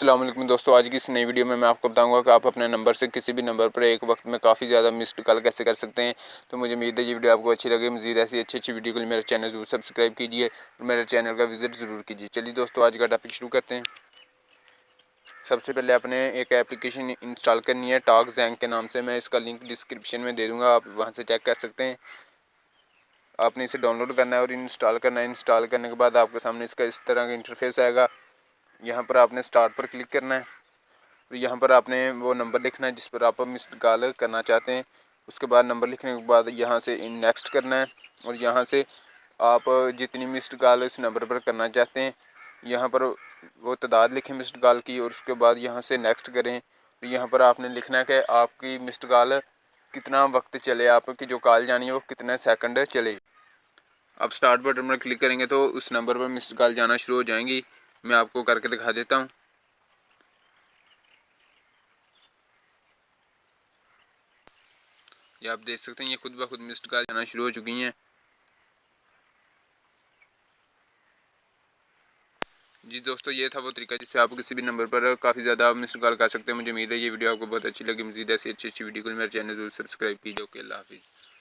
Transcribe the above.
अस्सलाम वालेकुम दोस्तों, आज की इस नई वीडियो में मैं आपको बताऊंगा कि आप अपने नंबर से किसी भी नंबर पर एक वक्त में काफ़ी ज़्यादा मिस्ड कॉल कैसे कर सकते हैं। तो मुझे उम्मीद है ये वीडियो आपको अच्छी लगे। मज़ीद ऐसी अच्छी वीडियो के लिए मेरे चैनल ज़रूर सब्सक्राइब कीजिए और मेरे चैनल का विजिट ज़रूर कीजिए। चलिए दोस्तों, आज का टॉपिक शुरू करते हैं। सबसे पहले आपने एक एप्लीकेशन इंस्टॉल करनी है टॉक ज़ैंग के नाम से। मैं इसका लिंक डिस्क्रिप्शन में दे दूँगा, आप वहाँ से चेक कर सकते हैं। आपने इसे डाउनलोड करना है और इंस्टॉल करना है। इंस्टॉल करने के बाद आपके सामने इसका इस तरह का इंटरफेस आएगा। यहाँ पर आपने स्टार्ट पर क्लिक करना है। तो यहाँ पर आपने वो नंबर लिखना है जिस पर आप मिस्ड कॉल करना चाहते हैं। उसके बाद नंबर लिखने के बाद यहाँ से नेक्स्ट करना है और यहाँ से आप जितनी मिस्ड कॉल इस नंबर पर करना चाहते हैं यहाँ पर वो तादाद लिखें मिस्ड कॉल की और उसके बाद यहाँ से नेक्स्ट करें। तो यहाँ पर आपने लिखना है कि आपकी मिस्ड कॉल कितना वक्त चले, आपकी जो कॉल जानी है वो कितने सेकंड चले। आप स्टार्ट बटन पर क्लिक करेंगे तो उस नंबर पर मिस्ड कॉल जाना शुरू हो जाएंगी। मैं आपको करके दिखा देता हूँ। ये आप देख सकते हैं, ये खुद ब खुद मिस्ड कॉल जाना शुरू हो चुकी हैं। जी दोस्तों, ये था वो तरीका जिससे आप किसी भी नंबर पर काफ़ी ज़्यादा मिस्ड कॉल कर सकते हैं। मुझे उम्मीद है ये वीडियो आपको बहुत अच्छी लगी। मज़ीद ऐसी अच्छी वीडियो को मेरे चैनल जरूर सब्सक्राइब कीजिए। ओके, अल्लाह हाफिज़।